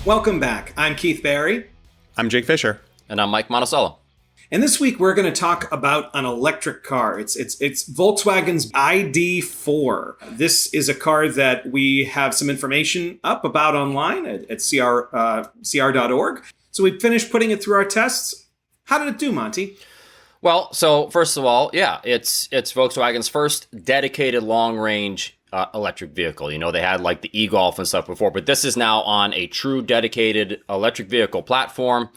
Welcome back. I'm Keith Barry. I'm Jake Fisher. And I'm Mike Monticello. And this week we're going to talk about an electric car. It's Volkswagen's ID.4. This is a car that we have some information up about online at cr.org. So we finished putting it through our tests. How did it do, Monty? Well, so first of all, yeah, it's Volkswagen's first dedicated long-range electric vehicle. You know, they had like the e-Golf and stuff before, but this is now on a true dedicated electric vehicle platform.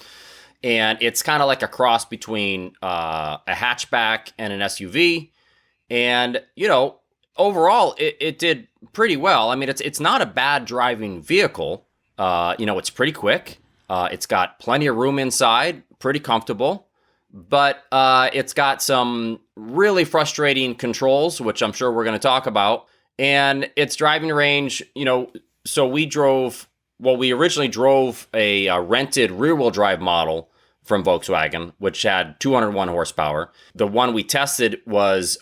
And it's kind of like a cross between a hatchback and an SUV. And, you know, overall, it did pretty well. I mean, it's not a bad driving vehicle. You know, it's pretty quick. It's got plenty of room inside, pretty comfortable. But it's got some really frustrating controls, which I'm sure we're going to talk about. And its driving range, you know, so we originally drove a rented rear-wheel drive model from Volkswagen, which had 201 horsepower. The one we tested was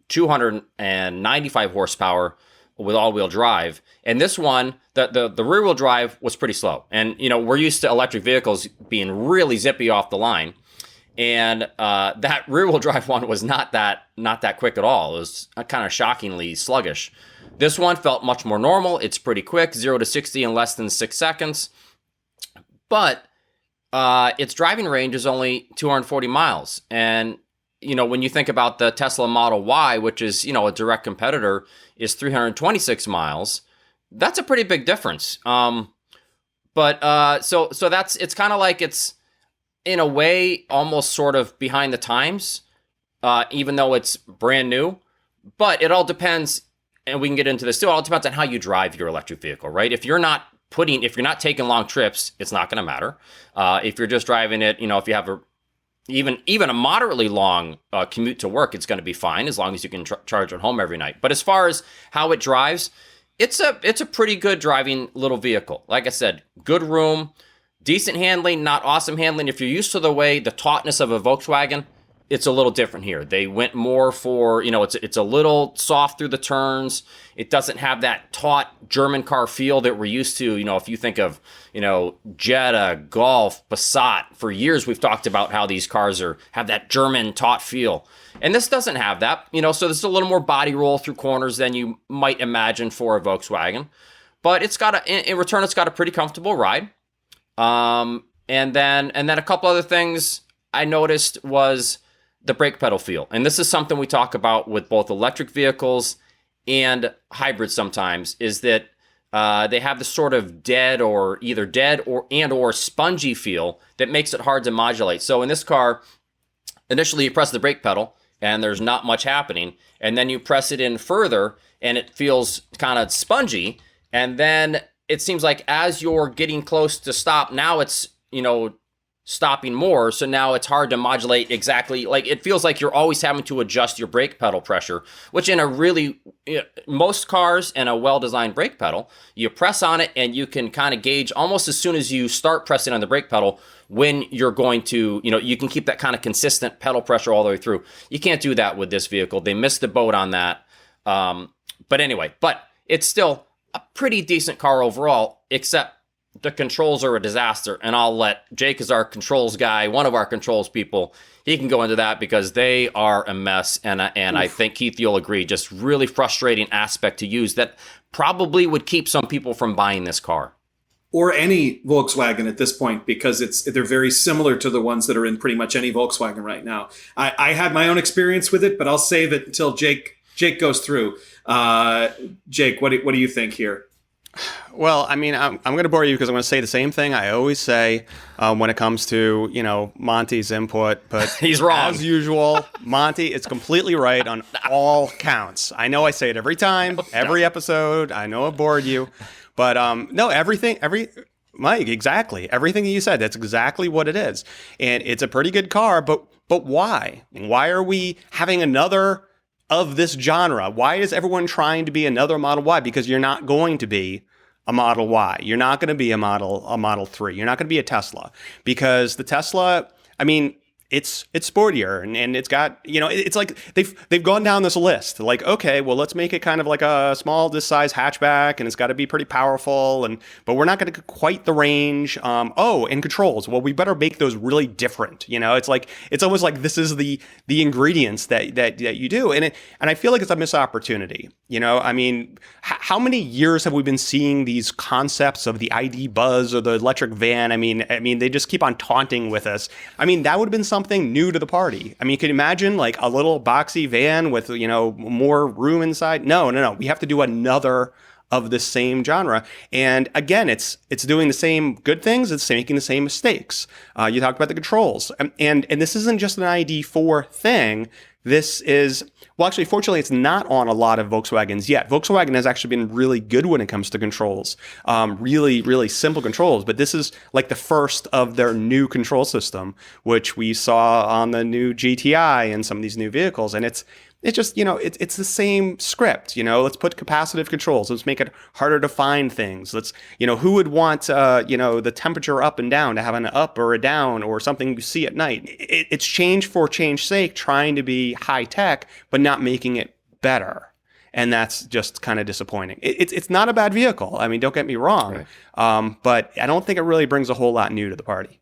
295 horsepower with all-wheel drive. And this one, the rear-wheel drive was pretty slow. And, you know, we're used to electric vehicles being really zippy off the line. And that rear-wheel drive one was not that quick at all. It was kind of shockingly sluggish. This one felt much more normal. It's pretty quick, 0 to 60 in less than 6 seconds. But its driving range is only 240 miles. And, you know, when you think about the Tesla Model Y, which is, you know, a direct competitor, is 326 miles, that's a pretty big difference. So it's kind of like it's, in a way, almost sort of behind the times, even though it's brand new. But it all depends, and we can get into this too, it all depends on how you drive your electric vehicle, right? If you're not taking long trips, it's not going to matter. If you're just driving it, you know, if you have even a moderately long commute to work, it's going to be fine as long as you can charge at home every night. But as far as how it drives, it's a pretty good driving little vehicle. Like I said, good room, decent handling, not awesome handling. If you're used to the tautness of a Volkswagen, it's a little different here. They went more for, you know, it's a little soft through the turns. It doesn't have that taut German car feel that we're used to. You know, if you think of, you know, Jetta, Golf, Passat, for years we've talked about how these cars have that German taut feel. And this doesn't have that, you know, so there's a little more body roll through corners than you might imagine for a Volkswagen. But in return, it's got a pretty comfortable ride. And then a couple other things I noticed was the brake pedal feel. And this is something we talk about with both electric vehicles and hybrids sometimes, is that they have this sort of dead or spongy feel that makes it hard to modulate. So in this car, initially you press the brake pedal and there's not much happening. And then you press it in further and it feels kind of spongy. And then it seems like as you're getting close to stop, now it's, you know, stopping more. So now it's hard to modulate exactly. Like, it feels like you're always having to adjust your brake pedal pressure, which most cars and a well-designed brake pedal, you press on it and you can kind of gauge almost as soon as you start pressing on the brake pedal when you're going to, you know, you can keep that kind of consistent pedal pressure all the way through. You can't do that with this vehicle. They missed the boat on that. But it's still a pretty decent car overall, except the controls are a disaster. And I'll let Jake, as our controls guy, one of our controls people, he can go into that because they are a mess. And I think, Keith, you'll agree, just really frustrating aspect to use that probably would keep some people from buying this car. Or any Volkswagen at this point, because they're very similar to the ones that are in pretty much any Volkswagen right now. I had my own experience with it, but I'll save it until Jake goes through. Jake, what do you think here? Well, I mean, I'm going to bore you because I'm going to say the same thing I always say when it comes to, you know, Monty's input. But he's wrong. As usual, Monty is completely right on all counts. I know I say it every time, every episode. I know I bored you. But no, Mike, exactly. Everything you said, that's exactly what it is. And it's a pretty good car, but why? Why are we having another of this genre? Why is everyone trying to be another Model Y? Because you're not going to be a Model Y. You're not going to be a Model 3. You're not going to be a Tesla. Because the Tesla, I mean, it's sportier and it's got, it's like they've gone down this list. Like, okay, well, let's make it kind of like a small this size hatchback, and it's got to be pretty powerful, but we're not going to get quite the range. And controls. Well, we better make those really different. It's almost like this is the ingredients that you do, and I feel like it's a missed opportunity. I mean, how many years have we been seeing these concepts of the ID Buzz or the electric van? I mean, they just keep on taunting with us. I mean, that would have been something new to the party. I mean, can you imagine like a little boxy van with, more room inside? No. We have to do another of the same genre. And again, it's doing the same good things. It's making the same mistakes. You talked about the controls. And this isn't just an ID.4 thing. This is, well, actually, fortunately, it's not on a lot of Volkswagens yet. Volkswagen has actually been really good when it comes to controls, really, really simple controls. But this is like the first of their new control system, which we saw on the new GTI and some of these new vehicles. And it's just, it's the same script, let's put capacitive controls. Let's make it harder to find things. Let's, who would want, the temperature up and down to have an up or a down or something you see at night. It's change for change's sake, trying to be high tech, but not making it better. And that's just kind of disappointing. It's not a bad vehicle. I mean, don't get me wrong. Right. But I don't think it really brings a whole lot new to the party.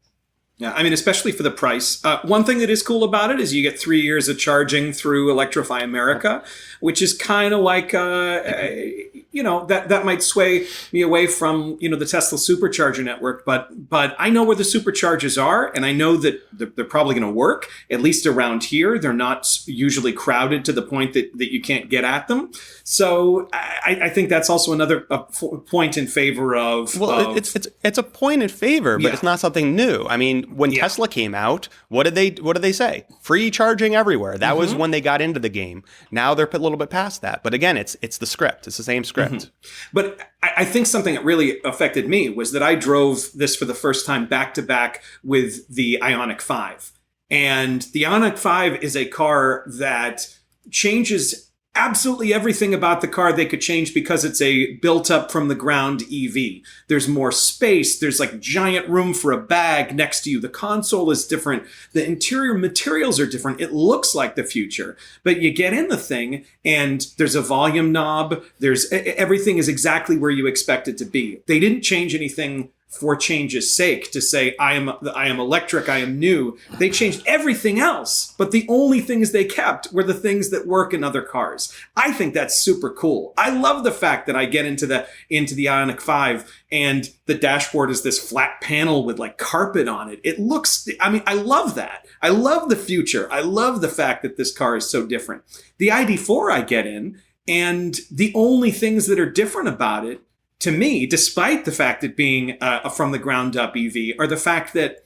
Yeah, I mean, especially for the price. One thing that is cool about it is you get 3 years of charging through Electrify America, which is kind of like, that might sway me away from, the Tesla supercharger network. But I know where the superchargers are, and I know that they're probably going to work, at least around here. They're not usually crowded to the point that you can't get at them. So I think that's also another point in favor of... Well, it's a point in favor, but it's not something new. I mean, when Tesla came out, what did they say? Free charging everywhere. That was when they got into the game. Now they're a little bit past that. But again, it's the script. It's the same script. But I think something that really affected me was that I drove this for the first time back to back with the Ioniq 5. And the Ioniq 5 is a car that changes absolutely everything about the car they could change because it's a built up from the ground EV. There's more space. There's like giant room for a bag next to you. The console is different. The interior materials are different. It looks like the future, but you get in the thing and there's a volume knob. Everything is exactly where you expect it to be. They didn't change anything for change's sake to say, I am electric, I am new. They changed everything else, but the only things they kept were the things that work in other cars. I think that's super cool. I love the fact that I get into the Ioniq 5 and the dashboard is this flat panel with like carpet on it. It looks, I love that. I love the future. I love the fact that this car is so different. The ID.4 I get in, and the only things that are different about it, to me, despite the fact that being a from the ground up EV, are the fact that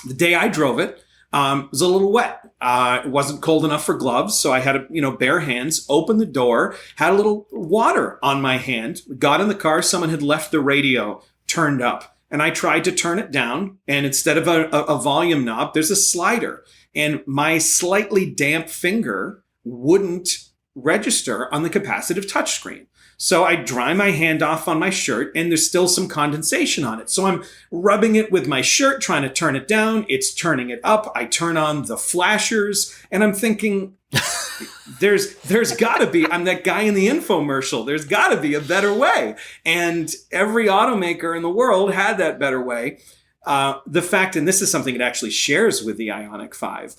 the day I drove it was a little wet. It wasn't cold enough for gloves, so I had bare hands, opened the door, had a little water on my hand, got in the car, someone had left the radio turned up, and I tried to turn it down, and instead of a volume knob, there's a slider, and my slightly damp finger wouldn't register on the capacitive touchscreen. So I dry my hand off on my shirt and there's still some condensation on it. So I'm rubbing it with my shirt, trying to turn it down. It's turning it up. I turn on the flashers and I'm thinking, there's gotta be, I'm that guy in the infomercial. There's gotta be a better way. And every automaker in the world had that better way. The fact, and this is something it actually shares with the Ioniq 5,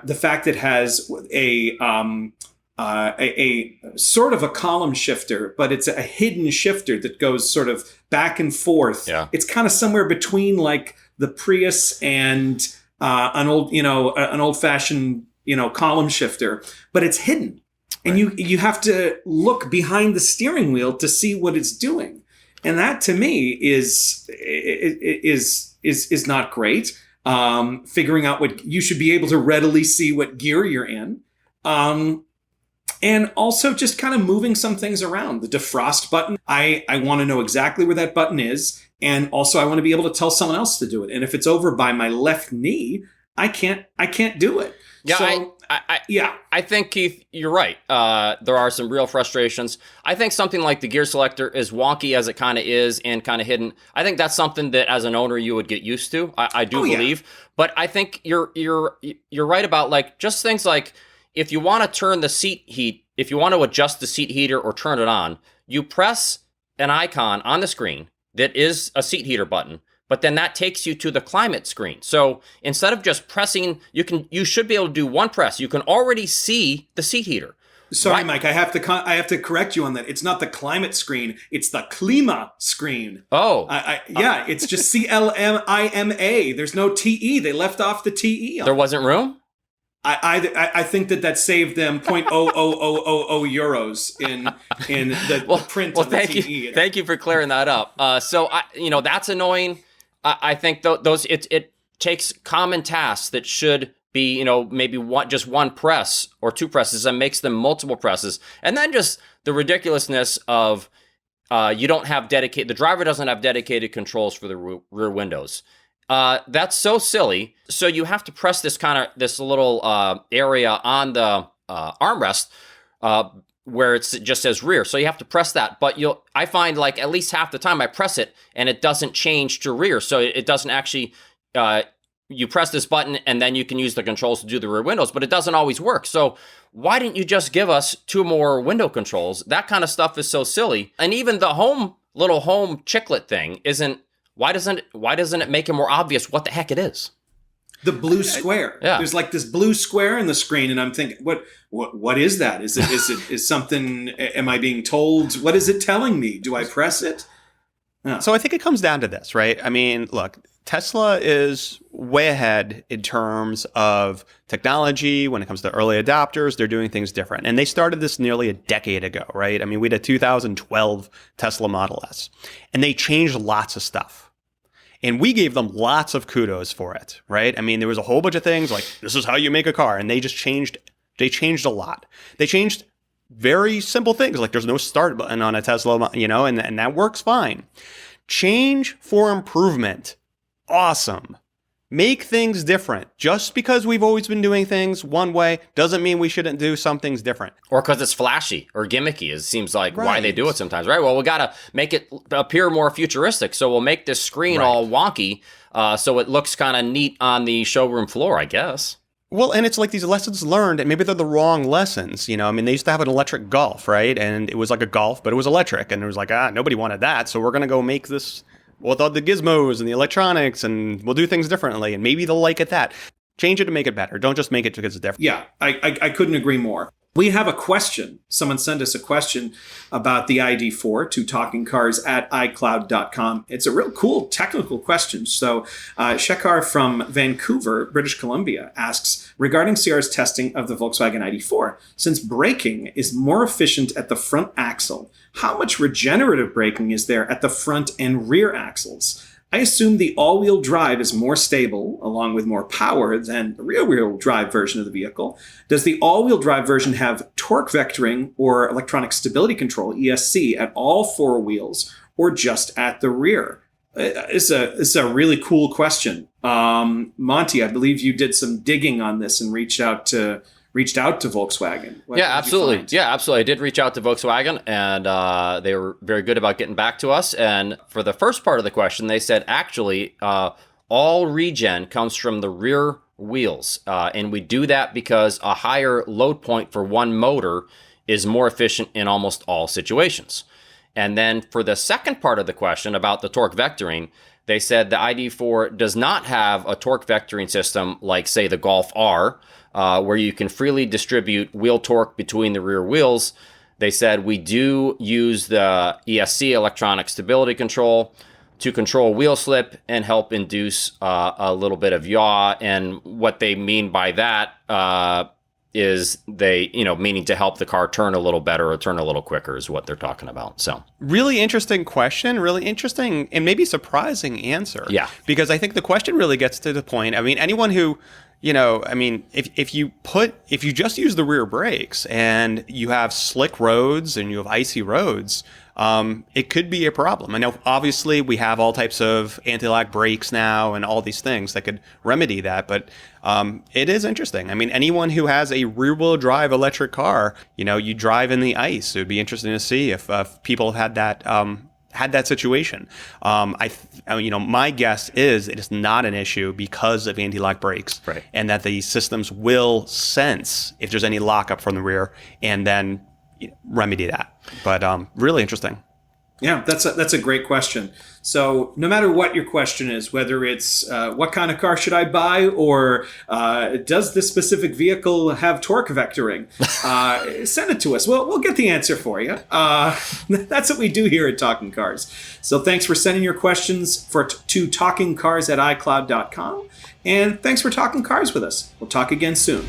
the fact it has a sort of a column shifter, but it's a hidden shifter that goes sort of back and forth. Yeah. It's kind of somewhere between like the Prius and an old fashioned, column shifter, but it's hidden. Right. And you have to look behind the steering wheel to see what it's doing. And that to me is not great. Figuring out what you should be able to readily see what gear you're in. And also just kind of moving some things around. The defrost button, I want to know exactly where that button is. And also I want to be able to tell someone else to do it. And if it's over by my left knee, I can't do it. Yeah, so, Yeah. I think, Keith, you're right. There are some real frustrations. I think something like the gear selector, as wonky as it kind of is and kind of hidden, I think that's something that as an owner you would get used to. I do believe. Yeah. But I think you're right about like just things like if you want to turn the seat heat, if you want to adjust the seat heater or turn it on, you press an icon on the screen that is a seat heater button. But then that takes you to the climate screen. So instead of just pressing, you should be able to do one press. You can already see the seat heater. Sorry, Mike, I have to correct you on that. It's not the climate screen; it's the Klima screen. Oh, yeah, it's just CLMIMA. There's no TE. They left off the TE. There wasn't room. I think that saved them 0.00000 euros in the print of the TE. Thank you for clearing that up. So that's annoying. I think those it takes common tasks that should be maybe just one press or two presses and makes them multiple presses, and then just the ridiculousness of the driver doesn't have dedicated controls for the rear windows. That's so silly. So you have to press this little area on the armrest where it just says rear. So you have to press that. But I find like at least half the time I press it and it doesn't change to rear. So it doesn't actually, you press this button and then you can use the controls to do the rear windows, but it doesn't always work. So why didn't you just give us 2 more window controls? That kind of stuff is so silly. And even the little home chiclet thing why doesn't it make it more obvious what the heck it is? The blue square. Yeah. There's like this blue square in the screen, and I'm thinking, what is that? Is something? Am I being told? What is it telling me? Do I press it? Oh. So I think it comes down to this, right? I mean, look, Tesla is way ahead in terms of technology. When it comes to early adopters, they're doing things different, and they started this nearly a decade ago, right? I mean, we had a 2012 Tesla Model S, and they changed lots of stuff. And we gave them lots of kudos for it, right? I mean, there was a whole bunch of things like, this is how you make a car. And they changed a lot. They changed very simple things, like there's no start button on a Tesla, and that works fine. Change for improvement. Awesome. Make things different. Just because we've always been doing things one way doesn't mean we shouldn't do some things different. Or because it's flashy or gimmicky, it seems like why they do it sometimes, right? Well, we got to make it appear more futuristic. So we'll make this screen all wonky so it looks kind of neat on the showroom floor, I guess. Well, and it's like these lessons learned, and maybe they're the wrong lessons. I mean, they used to have an electric Golf, right? And it was like a Golf, but it was electric. And it was like, nobody wanted that. So we're going to go make this with all the gizmos and the electronics, and we'll do things differently, and maybe they'll like it that. Change it to make it better. Don't just make it because it's different. Yeah, I couldn't agree more. We have a question. Someone sent us a question about the ID.4 to talkingcars@icloud.com. It's a real cool technical question. So Shekhar from Vancouver, British Columbia, asks, regarding CR's testing of the Volkswagen ID.4, since braking is more efficient at the front axle, how much regenerative braking is there at the front and rear axles? I assume the all-wheel drive is more stable, along with more power, than the rear-wheel drive version of the vehicle. Does the all-wheel drive version have torque vectoring or electronic stability control, ESC, at all 4 wheels, or just at the rear? It's a really cool question. Monty, I believe you did some digging on this and reached out to Volkswagen. Absolutely. I did reach out to Volkswagen, and they were very good about getting back to us. And for the first part of the question, they said, actually, all regen comes from the rear wheels. And we do that because a higher load point for one motor is more efficient in almost all situations. And then for the second part of the question about the torque vectoring, they said the ID.4 does not have a torque vectoring system like, say, the Golf R, where you can freely distribute wheel torque between the rear wheels. They said we do use the ESC, electronic stability control, to control wheel slip and help induce a little bit of yaw. And what they mean by that is they, meaning to help the car turn a little better or turn a little quicker is what they're talking about. So really interesting question, really interesting and maybe surprising answer. Yeah. Because I think the question really gets to the point. I mean, anyone who I mean, if you just use the rear brakes and you have slick roads and you have icy roads, it could be a problem. I know, obviously, we have all types of anti-lock brakes now and all these things that could remedy that, but it is interesting. I mean, anyone who has a rear-wheel drive electric car, you drive in the ice. It would be interesting to see if people had that situation. My guess is it is not an issue because of anti-lock brakes, right, and that the systems will sense if there's any lockup from the rear and then remedy that. But really interesting. Yeah, that's a great question. So no matter what your question is, whether it's what kind of car should I buy, or does this specific vehicle have torque vectoring, send it to us. We'll get the answer for you. That's what we do here at Talking Cars. So thanks for sending your questions to talkingcars@icloud.com. And thanks for talking cars with us. We'll talk again soon.